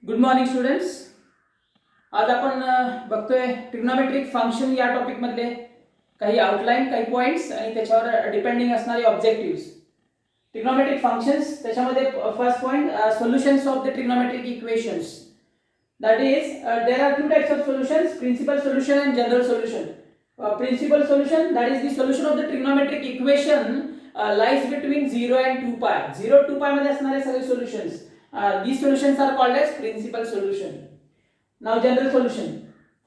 Good morning students. आज आपण बघतोय ट्रिग्नोमेट्रिक फंक्शन या टॉपिक मधले काही आउटलाईन, काही पॉइंट्स आणि त्याच्यावर डिपेंडिंग असणारे ऑब्जेक्टिव्स. ट्रिग्नोमेट्रिक फंक्शन्स, त्याच्यामध्ये first point solutions of the trigonometric equations. That is there are two types of solutions, principal solution and general solution. Principal solution, that is the solution of the trigonometric equation, lies between 0 and 2 pi. 0 to 2 pi मध्ये असणारे सगळे solutions, these solutions are called as principal solution. Now general solution,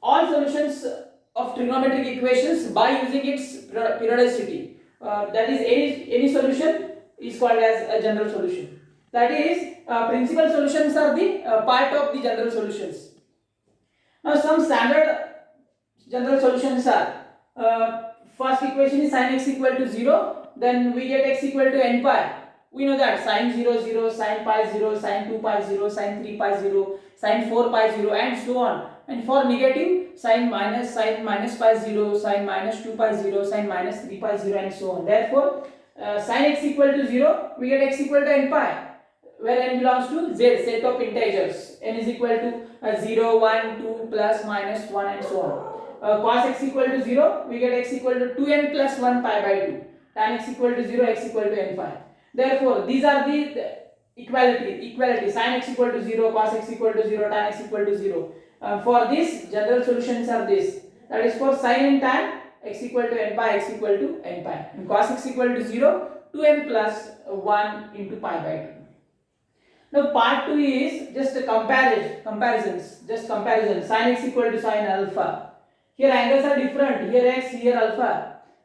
all solutions of trigonometric equations by using its periodicity, that is any solution is called as a general solution. That is principal solutions are the part of the general solutions. Now some standard general solutions are, first equation is sin x equal to 0, then we get x equal to n pi. We know that sin 0 0, sin pi 0, sin 2 pi 0, sin 3 pi 0, sin 4 pi 0, and so on. And for negative, sin minus pi 0, sin minus 2 pi 0, sin minus 3 pi 0, and so on. Therefore sin x equal to 0, we get x equal to n pi, where n belongs to z, set of integers. N is equal to 0, 1, 2, plus, minus 1, and so on. Cos x equal to 0, we get x equal to 2n plus 1 pi by 2. Tan x equal to 0, x equal to n pi. Therefore these are the equality. Sin x equal to 0, cos x equal to 0, tan x equal to 0. For this, general solutions are this. That is for sin and tan, x equal to n pi, x equal to n pi. And cos x equal to 0, 2n plus 1 into pi by 2. Now part 2 is just a comparisons. Sin x equal to sin alpha. Here angles are different. Here x, here alpha.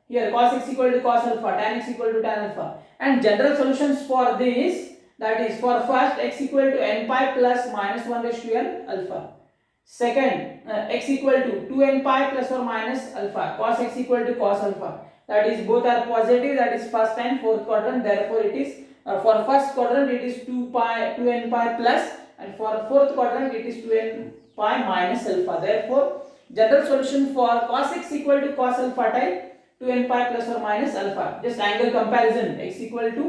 Here cos x equal to cos alpha, tan x equal to tan alpha. And general solutions for this, that is for first x equal to n pi plus minus 1 raised to n alpha. Second, x equal to 2n pi plus or minus alpha. Cos x equal to cos alpha. That is both are positive. That is first and fourth quadrant. Therefore it is for first quadrant it is 2n pi plus, and for fourth quadrant it is 2n pi minus alpha. Therefore general solution for cos x equal to cos alpha type, 2n pi plus or minus alpha. Just angle comparison, x equal to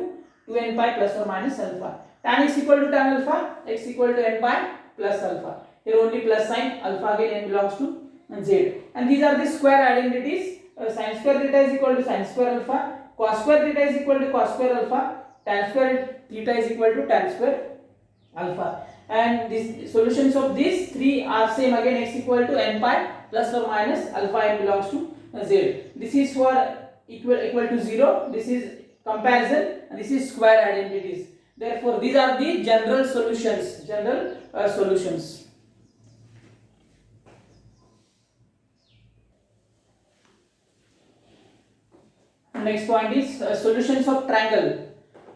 2n pi plus or minus alpha. Tan x equal to tan alpha, x equal to n pi plus alpha. Here only plus sign, alpha again n belongs to z. And these are the square identities. Sin square theta is equal to sin square alpha, cos square theta is equal to cos square alpha, tan square theta is equal to tan square alpha. And these solutions of these three are same again, x equal to n pi plus or minus alpha n belongs to z. This is for equal to 0, this is comparison, and this is square identities. Therefore these are the general solutions. Next point is solutions of triangle.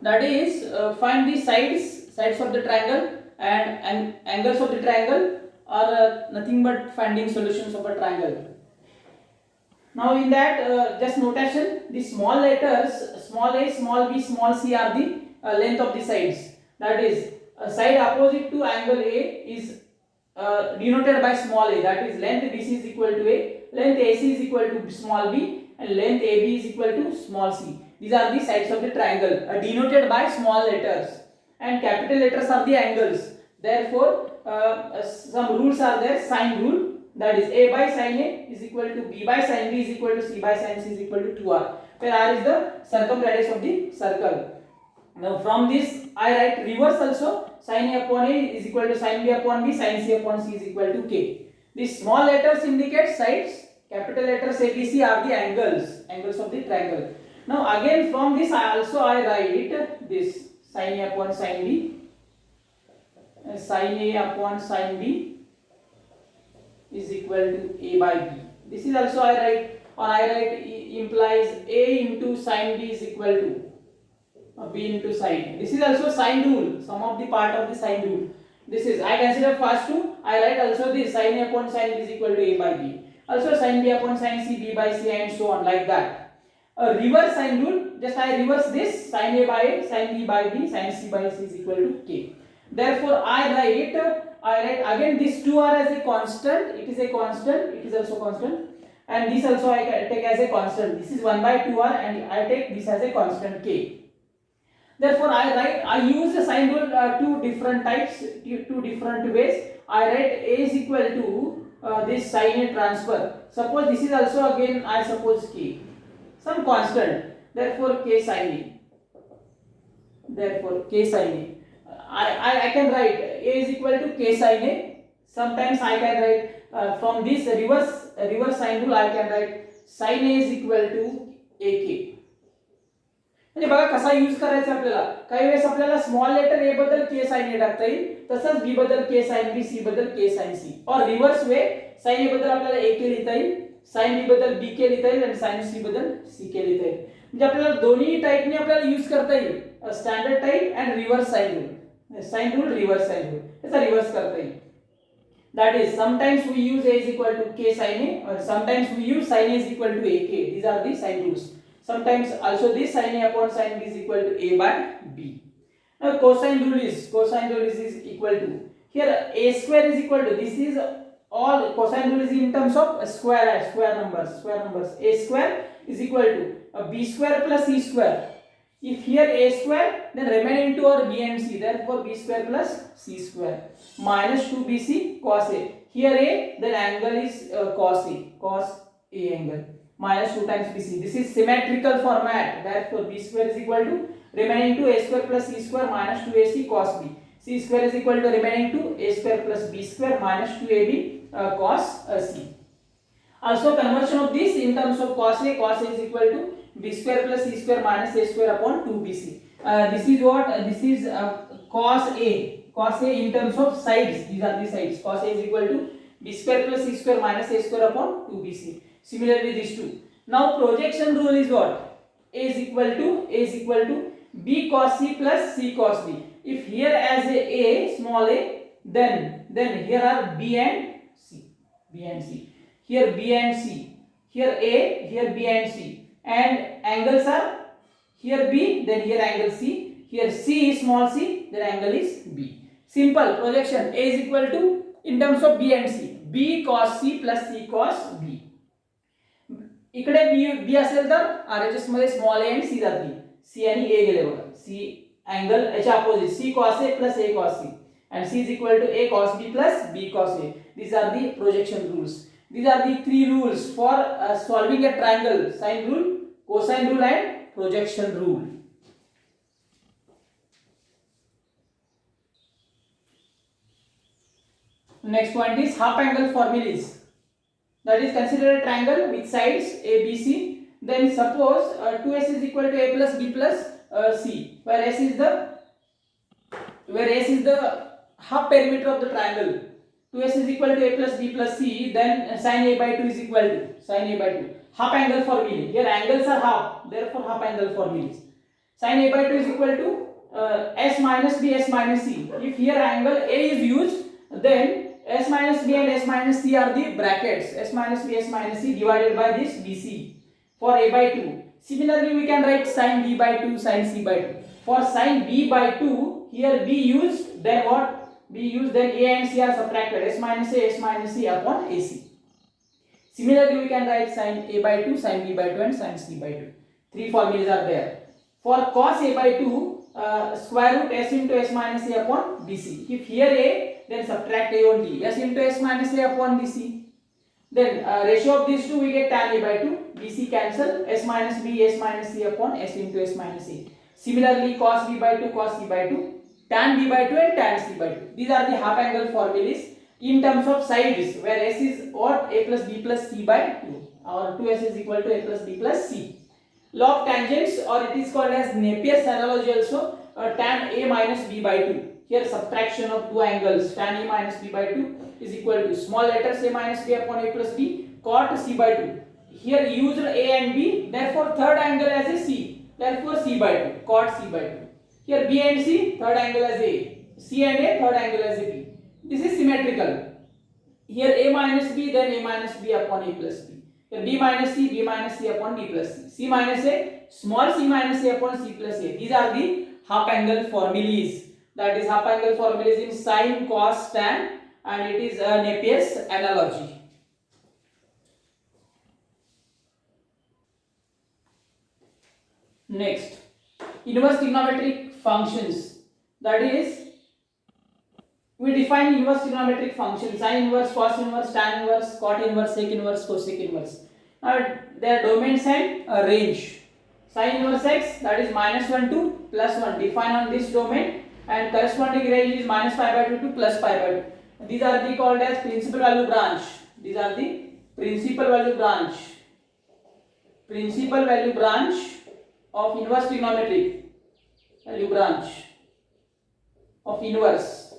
That is find the sides of the triangle and angles of the triangle are nothing but finding solutions of a triangle. Now in that, just notation, the small letters small a, small b, small c are the length of the sides. That is side opposite to angle A is denoted by small a. That is length BC is equal to A, length AC is equal to small b, and length AB is equal to small c. These are the sides of the triangle denoted by small letters, and capital letters are the angles. Therefore some rules are there. Sine rule, that is A by sin A is equal to B by sin B is equal to C by sin C is equal to 2R, where R is the circumradius of the circle. Now from this I write reverse also. Sin A upon A is equal to sin B upon B, sin C upon C is equal to K. These small letters indicate sides, capital letters A B C are the angles of the triangle. Now again from this I write this sin A upon sin B, sin A upon sin B is equal to A by B. This is also I write implies A into sin B is equal to B into sin. This is also sine rule, sum of the part of the sine rule. This is I consider first two. I write also this sin A upon sin B is equal to A by B. Also sin B upon sin C, B by C, and so on, like that. A reverse sine rule, just I reverse this, sin A by A, sin B by B, sin C by C is equal to K. Therefore I write again these two are as a constant. It is a constant, it is also constant, and this also I take as a constant. This is 1 by 2R, and I take this as a constant K. Therefore, I use the sine rule two different types, two different ways. I write A is equal to this sine A transfer. Suppose this is also again I suppose K, some constant. Therefore, K sine A. Therefore, K sine A. I can write A is equal to K sine A. Sometimes I can write from this reverse sine rule I can write sine A is equal to AK. म्हणजे बघा कसा use करायचा आपल्याला. काही वेळेस आपल्याला small letter ए बद्दल के साइन ए टाकता येईल, तसंच बी बद्दल के साइन बी, सी बद्दल के साइन सी, और रिव्हर्स वे साइन ए बद्दल आपल्याला ए के लिहिता येईल, साइन बी बद्दल बी के लिहिता येईल आणि साइन सी बद्दल सी के लिहिता येईल. म्हणजे आपल्याला दोन्ही टाइपने आपल्याला यूज करता येईल, standard type and reverse sine rule reverse sine rule याचा रिव्हर्स करता येईल. That is, sometimes we use A is equal to K sin A, or sometimes we use sin A is equal to AK. These are the sign rules. Sometimes also this sin A upon sin B is equal to A by B. Now cosine rule is equal to, here A square is equal to, this is all cosine rule is in terms of square numbers. A square is equal to B square plus C square. If here A square, then remaining two are B and C. Therefore, B square plus C square minus 2BC cos A. Here A, then angle is cos A angle minus 2 times BC. This is symmetrical format. Therefore, B square is equal to remaining to A square plus C square minus 2AC cos B. C square is equal to remaining to A square plus B square minus 2AB cos C. Also, conversion of this in terms of cos A is equal to B square plus C square minus A square upon 2BC. This is what? This is cos A in terms of sides. These are the sides. Cos A is equal to B square plus C square minus A square upon 2BC. Similarly, these two. Now, projection rule is what? A is equal to B cos C plus C cos B. If here as a small a, then here are B and C. Here B and C. Here A, here B and C. And angles are here B, then here angle C, here C is small c, then angle is B. Simple projection. A is equal to in terms of B and C, B cos C plus C cos B. इकडे B असेल तर RHS मध्ये small a आणि C जातील, C आणि A गेले बघा, C angle याच्या opposite, C cos A plus A cos C, and C is equal to A cos B plus B cos A. These are the projection rules. These are the three rules for solving a triangle: sine rule, cosine rule and projection rule. Next point is half angle formulas. That is, consider a triangle with sides ABC. Then suppose 2S is equal to A plus B plus C, where S is the half perimeter of the triangle. 2S is equal to A plus B plus C, then sin A by 2 is equal to sin A by 2. Half angle formula. Here angles are half, therefore half angle formulas. Sin A by 2 is equal to S minus B, S minus C. If here angle A is used, then S minus B and S minus C are the brackets. S minus B, S minus C divided by this BC for A by 2. Similarly, we can write sin B by 2, sin C by 2. For sin B by 2, here B used, then what? B used, then A and C are subtracted. S minus A, S minus C upon AC. Similarly, we can write sin A by 2, sin B by 2 and sin C by 2. Three formulas are there. For cos A by 2, square root S into S minus A upon BC. If here A, then subtract A only. S into S minus A upon BC. Then ratio of these two, we get tan A by 2. BC cancel. S minus B, S minus C upon S into S minus A. Similarly, cos B by 2, cos C by 2. Tan B by 2 and tan C by 2. These are the half angle formulas in terms of sides, where S is what? A plus B plus C by 2, or 2S is equal to A plus B plus C. Law of tangents, or it is called as Napier's analogy also, tan A minus B by 2. Here subtraction of two angles, tan A minus B by 2 is equal to small letters A minus B upon A plus B, cot C by 2. Here used A and B, therefore third angle as a C, therefore C by 2, cot C by 2. Here B and C, third angle as A, C and A, third angle as a B. This is symmetrical. Here A minus B, then A minus B upon A plus B. Here B minus C, B minus C upon B plus C. C minus A, small c minus A upon C plus A. These are the half angle formulas. That is, half angle formulas in sine, cos, tan, and it is Napier's analogy. Next, inverse trigonometric functions. That is, we define inverse trigonometric functions: sin inverse, cos inverse, tan inverse, cot inverse, sec inverse, cosec inverse. Now their domains and range. Sin inverse x, that is -1 to +1, define on this domain, and corresponding range is -π/2 to +π/2. These are the called as principal value branch. These are the principal value branch. Principal value branch of inverse trigonometric value branch of inverse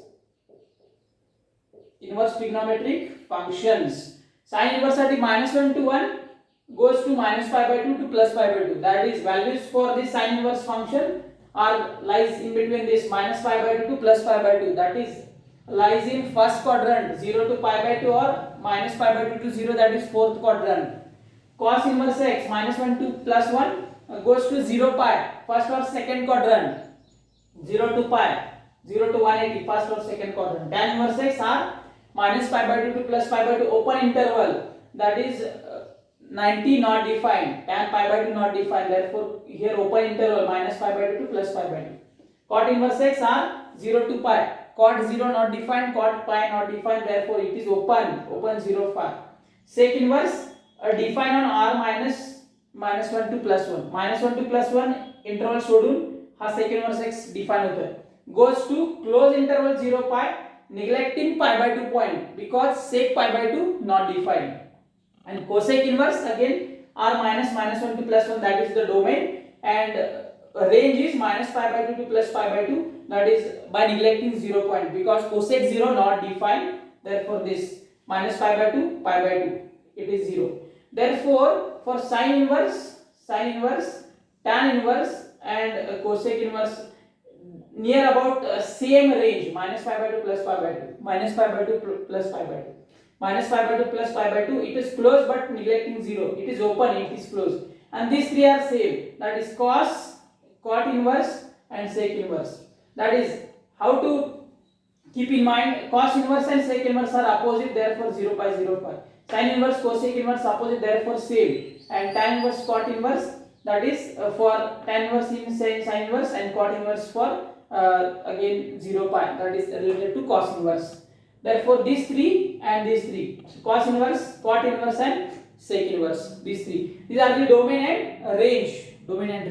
trigonometric functions. Sin inverse at -1 to 1 goes to -π/2 to +π/2. That is, values for this sin inverse function are lies in between this -π/2 to +π/2. That is, lies in first quadrant, 0 to π/2 or -π/2 to 0, that is fourth quadrant. Cos inverse x, -1 to +1 goes to 0 pi, first or second quadrant. 0 to pi, 0 to 180, first or second quadrant. Tan inverse x are -π/2 to +π/2, open interval, that is 90 not defined, tan π/2 not defined, therefore here open interval -π/2 to +π/2. Cot inverse x are 0 to pi, cot 0 not defined, cot pi not defined, therefore it is open 0 pi. Sec inverse define on r -1 to +1, -1 to +1 interval सोडून हा sec inverse x define होतोय, goes to close interval 0 pi, neglecting π/2 point because sec π/2 not defined. And cosec inverse again r -1 to +1, that is the domain, and range is -π/2 to +π/2, that is by neglecting 0 point because cosec 0 not defined, therefore this -π/2 π/2 it is 0. Therefore for sin inverse, tan inverse and cosec inverse near about same range, -π/2 +π/2, -π/2 +π/2. -π/2 +π/2, it is closed but neglecting 0, it is open, it is closed, and these three are same, that is cot inverse and sec inverse. That is how to keep in mind. Cos inverse and sec inverse are opposite, therefore 0 pi 0 pi. Sin inverse cosec inverse opposite, therefore same, and tan inverse cot inverse, that is for tan inverse in sin inverse and cot inverse for again 0 pi, that is related to cos inverse. Therefore these three and these three, cos inverse, cot inverse and sec inverse, these three, these are the domain and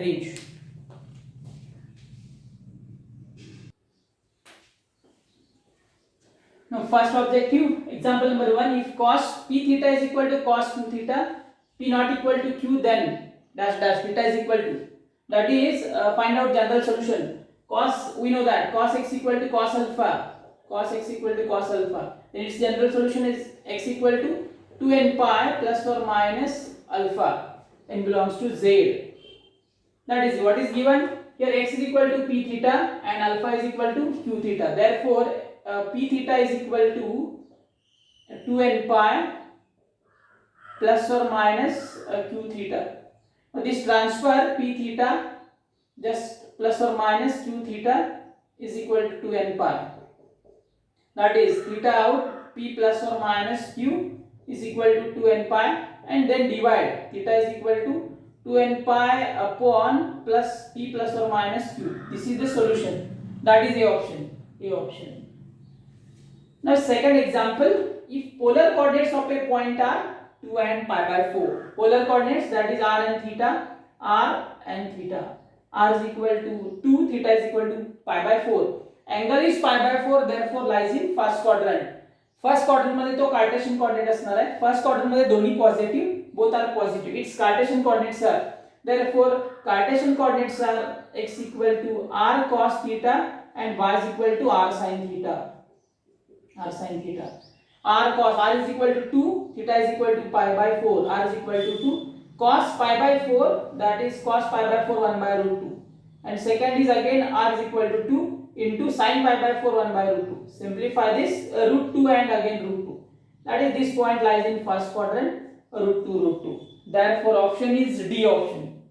range. Now first objective, example number 1, if cos p theta is equal to cos q theta, p not equal to q, then dash dash theta is equal to, that is find out general solution. Cos, we know that cos x equal to cos alpha, then its general solution is x equal to 2n pi plus or minus alpha, n belongs to z. That is what is given here, x is equal to p theta and alpha is equal to q theta. Therefore p theta is equal to 2n pi plus or minus q theta. Now this transfer p theta just plus or minus q theta is equal to 2n pi. That is theta out, p plus or minus q is equal to 2n pi, and then divide, theta is equal to 2n pi upon plus p plus or minus q. This is the solution, that is A option. Now second example, if polar coordinates of a point are 2 and π/4, polar coordinates, that is r and theta, r is equal to 2, theta is equal to π/4. Angle is π/4, therefore lies in first quadrant. First quadrant मध्ये तो Cartesian coordinate असणार आहे. First quadrant मध्ये दोन्ही positive, both are positive, it's Cartesian coordinates are, therefore cartesian coordinates are x equal to r cos theta and y is equal to r sin theta. R cos, r is equal to 2, theta is equal to π/4, r is equal to 2, cos π/4, that is cos π/4 1 by root 2, and second is again r is equal to 2 into sin π/4 1 by root 2. Simplify this, root 2 and again root 2, that is this point lies in first quadrant, root 2. Therefore option is D option.